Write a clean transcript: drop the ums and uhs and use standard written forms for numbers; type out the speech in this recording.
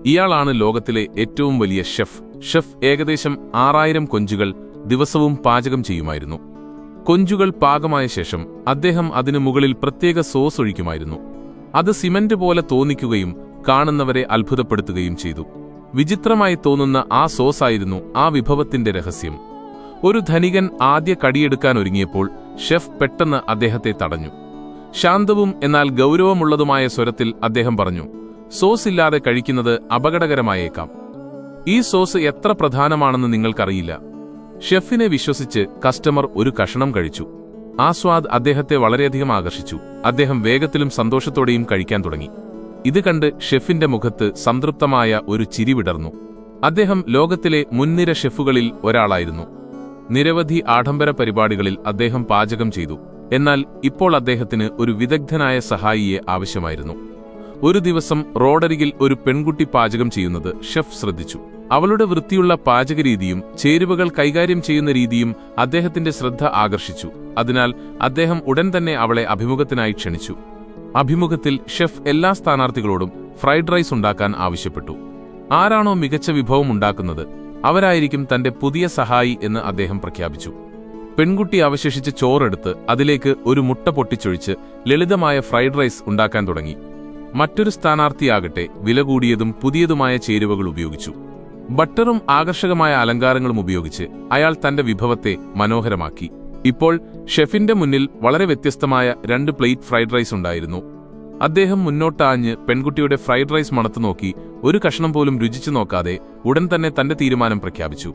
ഇയാളാണ് ലോകത്തിലെ ഏറ്റവും വലിയ ഷെഫ് ഏകദേശം 6000 കൊഞ്ചുകൾ ദിവസവും പാചകം ചെയ്യുമായിരുന്നു. കൊഞ്ചുകൾ പാകമായ ശേഷം അദ്ദേഹം അതിനു മുകളിൽ പ്രത്യേക സോസ് ഒഴിക്കുമായിരുന്നു. അത് സിമന്റ് പോലെ തോന്നിക്കുകയും കാണുന്നവരെ അത്ഭുതപ്പെടുത്തുകയും ചെയ്തു. വിചിത്രമായി തോന്നുന്ന ആ സോസായിരുന്നു ആ വിഭവത്തിന്റെ രഹസ്യം. ഒരു ധനികൻ ആദ്യ കടിയെടുക്കാൻ ഒരുങ്ങിയപ്പോൾ ഷെഫ് പെട്ടെന്ന് അദ്ദേഹത്തെ തടഞ്ഞു. ശാന്തവും എന്നാൽ ഗൗരവമുള്ളതുമായ സ്വരത്തിൽ അദ്ദേഹം പറഞ്ഞു, സോസ് ഇല്ലാതെ കഴിക്കുന്നത് അപകടകരമായേക്കാം. ഈ സോസ് എത്ര പ്രധാനമാണെന്ന് നിങ്ങൾക്കറിയില്ല. ഷെഫിനെ വിശ്വസിച്ച് കസ്റ്റമർ ഒരു കഷണം കഴിച്ചു. ആ സ്വാദ് അദ്ദേഹത്തെ വളരെയധികം ആകർഷിച്ചു. അദ്ദേഹം വേഗത്തിലും സന്തോഷത്തോടെയും കഴിക്കാൻ തുടങ്ങി. ഇത് കണ്ട് ഷെഫിന്റെ മുഖത്ത് സംതൃപ്തമായ ഒരു ചിരി വിടർന്നു. അദ്ദേഹം ലോകത്തിലെ മുൻനിര ഷെഫുകളിൽ ഒരാളായിരുന്നു. നിരവധി ആഡംബര പരിപാടികളിൽ അദ്ദേഹം പാചകം ചെയ്തു. എന്നാൽ ഇപ്പോൾ അദ്ദേഹത്തിന് ഒരു വിദഗ്ധനായ സഹായിയെ ആവശ്യമായിരുന്നു. ഒരു ദിവസം റോഡരികിൽ ഒരു പെൺകുട്ടി പാചകം ചെയ്യുന്നത് ഷെഫ് ശ്രദ്ധിച്ചു. അവളുടെ വൃത്തിയുള്ള പാചകരീതിയും ചേരുവകൾ കൈകാര്യം ചെയ്യുന്ന രീതിയും അദ്ദേഹത്തിന്റെ ശ്രദ്ധ ആകർഷിച്ചു. അതിനാൽ അദ്ദേഹം ഉടൻ തന്നെ അവളെ അഭിമുഖത്തിനായി ക്ഷണിച്ചു. അഭിമുഖത്തിൽ ഷെഫ് എല്ലാ സ്ഥാനാർത്ഥികളോടും ഫ്രൈഡ് റൈസ് ഉണ്ടാക്കാൻ ആവശ്യപ്പെട്ടു. ആരാണോ മികച്ച വിഭവം ഉണ്ടാക്കുന്നത് അവരായിരിക്കും തന്റെ പുതിയ സഹായി എന്ന് അദ്ദേഹം പ്രഖ്യാപിച്ചു. പെൺകുട്ടി അവശേഷിച്ച ചോറെടുത്ത് അതിലേക്ക് ഒരു മുട്ട പൊട്ടിച്ചൊഴിച്ച് ലളിതമായ ഫ്രൈഡ് റൈസ് ഉണ്ടാക്കാൻ തുടങ്ങി. മറ്റൊരു സ്ഥാനാർത്ഥിയാകട്ടെ വില കൂടിയതും പുതിയതുമായ ചേരുവകൾ ഉപയോഗിച്ചു. ബട്ടറും ആകർഷകമായ അലങ്കാരങ്ങളും ഉപയോഗിച്ച് അയാൾ തന്റെ വിഭവത്തെ മനോഹരമാക്കി. ഇപ്പോൾ ഷെഫിന്റെ മുന്നിൽ വളരെ വ്യത്യസ്തമായ 2 പ്ലേറ്റ് ഫ്രൈഡ് റൈസ് ഉണ്ടായിരുന്നു. അദ്ദേഹം മുന്നോട്ടാഞ്ഞ് പെൺകുട്ടിയുടെ ഫ്രൈഡ് റൈസ് മണത്തുനോക്കി ഒരു കഷണം പോലും രുചിച്ചു നോക്കാതെ ഉടൻ തന്നെ തന്റെ തീരുമാനം പ്രഖ്യാപിച്ചു.